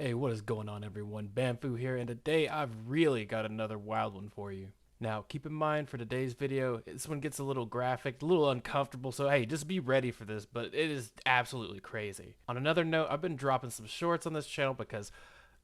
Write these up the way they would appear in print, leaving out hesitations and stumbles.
Hey, what is going on, everyone? Bamfoo here, and today I've really got another wild one for you. Now, keep in mind for today's video, this one gets a little graphic, a little uncomfortable, so hey, just be ready for this, but it is absolutely crazy. On another note, I've been dropping some shorts on this channel because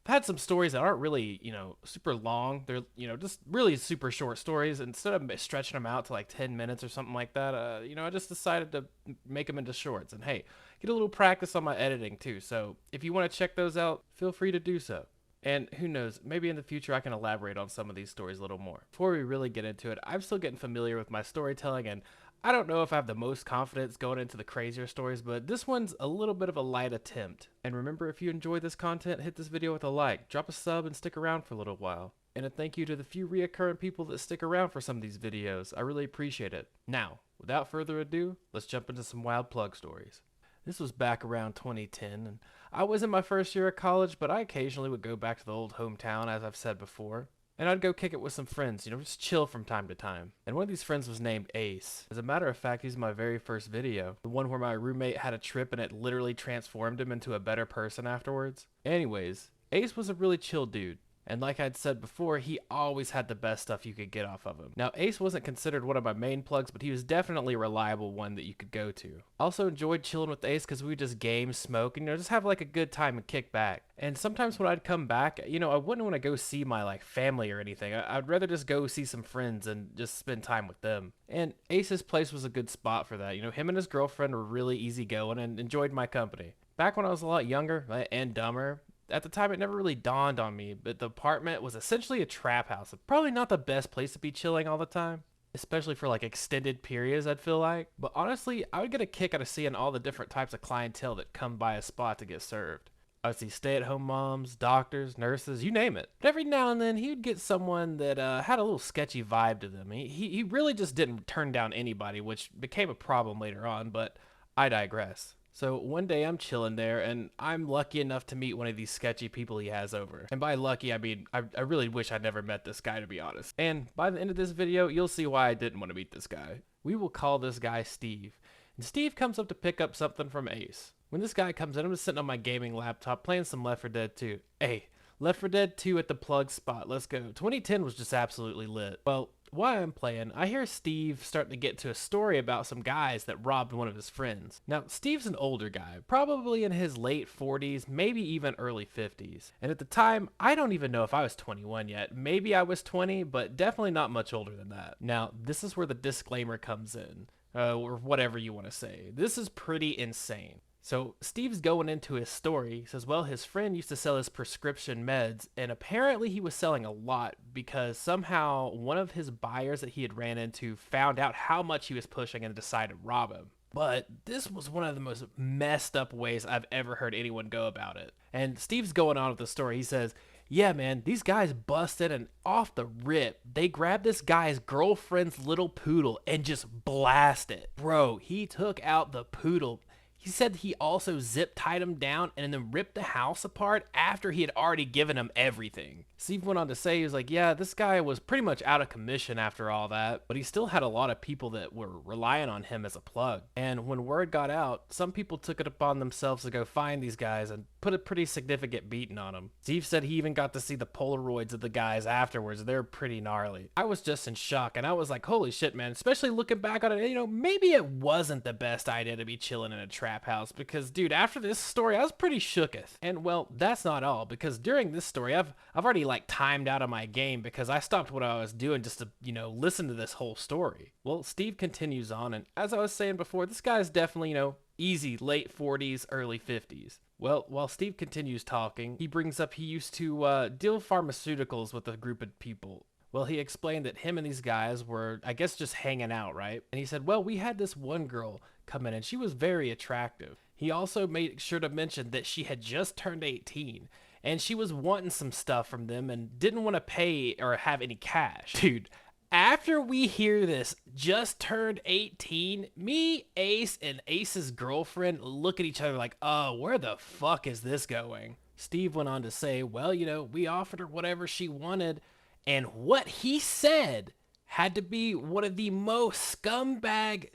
I've had some stories that aren't really, super long. They're, just really super short stories. Instead of stretching them out to like 10 minutes or something like that, I just decided to make them into shorts. And hey, get a little practice on my editing too. So if you want to check those out, feel free to do so. And who knows, maybe in the future I can elaborate on some of these stories a little more. Before we really get into it, I'm still getting familiar with my storytelling, and I don't know if I have the most confidence going into the crazier stories, but this one's a little bit of a light attempt. And remember, if you enjoy this content, hit this video with a like, drop a sub, and stick around for a little while. And a thank you to the few reoccurring people that stick around for some of these videos. I really appreciate it. Now, without further ado, let's jump into some wild plug stories. This was back around 2010, and I was in my first year of college, but I occasionally would go back to the old hometown, as I've said before. And I'd go kick it with some friends, just chill from time to time. And one of these friends was named Ace. As a matter of fact, he's my very first video. The one where my roommate had a trip and it literally transformed him into a better person afterwards. Anyways, Ace was a really chill dude. And like I'd said before, he always had the best stuff you could get off of him. Now, Ace wasn't considered one of my main plugs, but he was definitely a reliable one that you could go to. I also enjoyed chilling with Ace because we would just game, smoke, and just have like a good time and kick back. And sometimes when I'd come back, I wouldn't want to go see my like family or anything. I'd rather just go see some friends and just spend time with them. And Ace's place was a good spot for that. Him and his girlfriend were really easygoing and enjoyed my company. Back when I was a lot younger and dumber, at the time, it never really dawned on me, but the apartment was essentially a trap house. Probably not the best place to be chilling all the time, especially for like extended periods, I'd feel like. But honestly, I would get a kick out of seeing all the different types of clientele that come by a spot to get served. I would see stay-at-home moms, doctors, nurses, you name it. But every now and then, he would get someone that had a little sketchy vibe to them. He really just didn't turn down anybody, which became a problem later on, but I digress. So one day I'm chilling there, and I'm lucky enough to meet one of these sketchy people he has over. And by lucky, I mean, I really wish I'd never met this guy, to be honest. And by the end of this video, you'll see why I didn't want to meet this guy. We will call this guy Steve. And Steve comes up to pick up something from Ace. When this guy comes in, I'm just sitting on my gaming laptop playing some Left 4 Dead 2. Hey, Left 4 Dead 2 at the plug spot, let's go. 2010 was just absolutely lit. Well, while I'm playing, I hear Steve starting to get to a story about some guys that robbed one of his friends. Now, Steve's an older guy, probably in his late 40s, maybe even early 50s. And at the time, I don't even know if I was 21 yet. Maybe I was 20, but definitely not much older than that. Now, this is where the disclaimer comes in, or whatever you want to say. This is pretty insane. So Steve's going into his story. He says, well, his friend used to sell his prescription meds, and apparently he was selling a lot because somehow one of his buyers that he had ran into found out how much he was pushing and decided to rob him. But this was one of the most messed up ways I've ever heard anyone go about it. And Steve's going on with the story. He says, yeah, man, these guys busted, and off the rip, they grabbed this guy's girlfriend's little poodle and just blasted it. Bro, he took out the poodle. He said he also zip-tied him down and then ripped the house apart after he had already given him everything. Steve went on to say, he was like, yeah, this guy was pretty much out of commission after all that, but he still had a lot of people that were relying on him as a plug. And when word got out, some people took it upon themselves to go find these guys and put a pretty significant beating on them. Steve said he even got to see the Polaroids of the guys afterwards. They're pretty gnarly. I was just in shock, and I was like, holy shit, man, especially looking back on it, maybe it wasn't the best idea to be chilling in a trap house because, dude, after this story, I was pretty shooketh. And, well, that's not all, because during this story, I've already, timed out of my game because I stopped what I was doing just to, listen to this whole story. Well, Steve continues on, and as I was saying before, this guy's definitely, easy late 40s, early 50s. Well, while Steve continues talking, he brings up he used to deal pharmaceuticals with a group of people. Well, he explained that him and these guys were, I guess, just hanging out, right? And he said, well, we had this one girl come in, and she was very attractive. He also made sure to mention that she had just turned 18, and she was wanting some stuff from them and didn't want to pay or have any cash. Dude, after we hear this, just turned 18, me, Ace, and Ace's girlfriend look at each other like, oh, where the fuck is this going? Steve went on to say, well, we offered her whatever she wanted, and what he said had to be one of the most scumbag,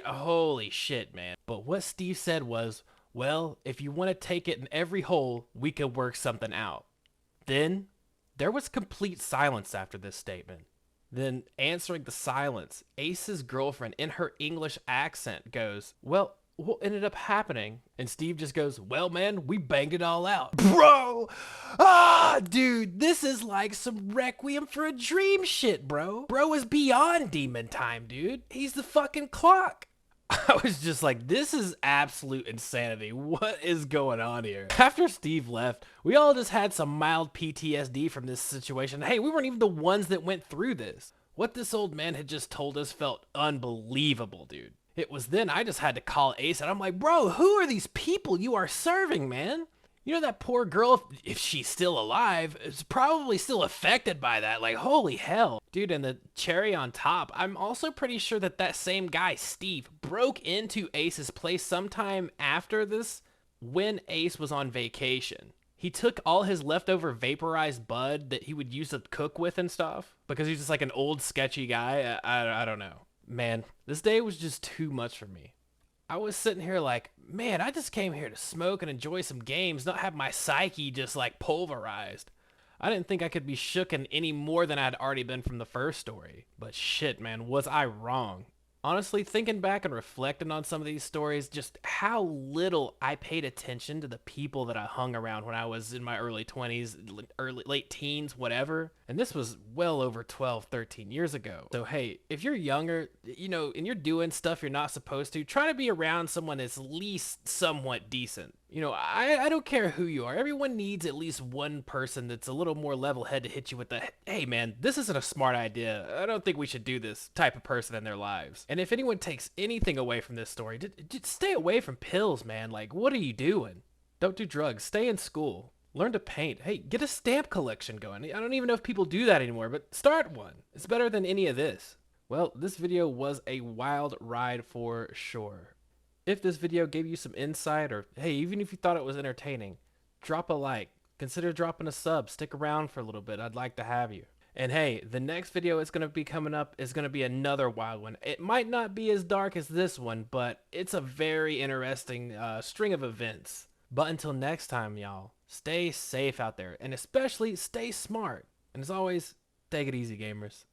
holy shit, man. But what Steve said was, Well, if you want to take it in every hole, we could work something out. Then there was complete silence after this statement. Then, answering the silence, Ace's girlfriend, in her English accent, goes, "Well, what ended up happening?" And Steve just goes, "Well, man, we banged it all out." Bro! Dude, this is like some Requiem for a Dream shit, bro. Bro is beyond demon time, dude. He's the fucking clock. I was just like, this is absolute insanity. What is going on here? After Steve left, we all just had some mild PTSD from this situation. Hey, we weren't even the ones that went through this. What this old man had just told us felt unbelievable, dude. It was then I just had to call Ace and I'm like, bro, who are these people you are serving, man? You know, that poor girl, if she's still alive, is probably still affected by that. Like, holy hell. Dude, and the cherry on top, I'm also pretty sure that that same guy, Steve, broke into Ace's place sometime after this when Ace was on vacation. He took all his leftover vaporized bud that he would use to cook with and stuff because he's just like an old sketchy guy. I don't know. Man, this day was just too much for me. I was sitting here like, man, I just came here to smoke and enjoy some games, not have my psyche just like pulverized. I didn't think I could be shooken any more than I'd already been from the first story. But shit, man, was I wrong. Honestly, thinking back and reflecting on some of these stories, just how little I paid attention to the people that I hung around when I was in my early 20s, late teens, whatever. And this was well over 12, 13 years ago. So hey, if you're younger, you know, and you're doing stuff you're not supposed to, try to be around someone that's at least somewhat decent. You know, I don't care who you are. Everyone needs at least one person that's a little more level-head to hit you with the, hey man, this isn't a smart idea. I don't think we should do this type of person in their lives. And if anyone takes anything away from this story, just stay away from pills, man. Like, what are you doing? Don't do drugs. Stay in school. Learn to paint. Hey, get a stamp collection going. I don't even know if people do that anymore, but start one. It's better than any of this. Well, this video was a wild ride for sure. If this video gave you some insight, or hey, even if you thought it was entertaining, drop a like, consider dropping a sub, stick around for a little bit, I'd like to have you. And hey, the next video is going to be coming up is going to be another wild one. It might not be as dark as this one, but it's a very interesting string of events. But until next time, y'all, stay safe out there, and especially stay smart. And as always, take it easy, gamers.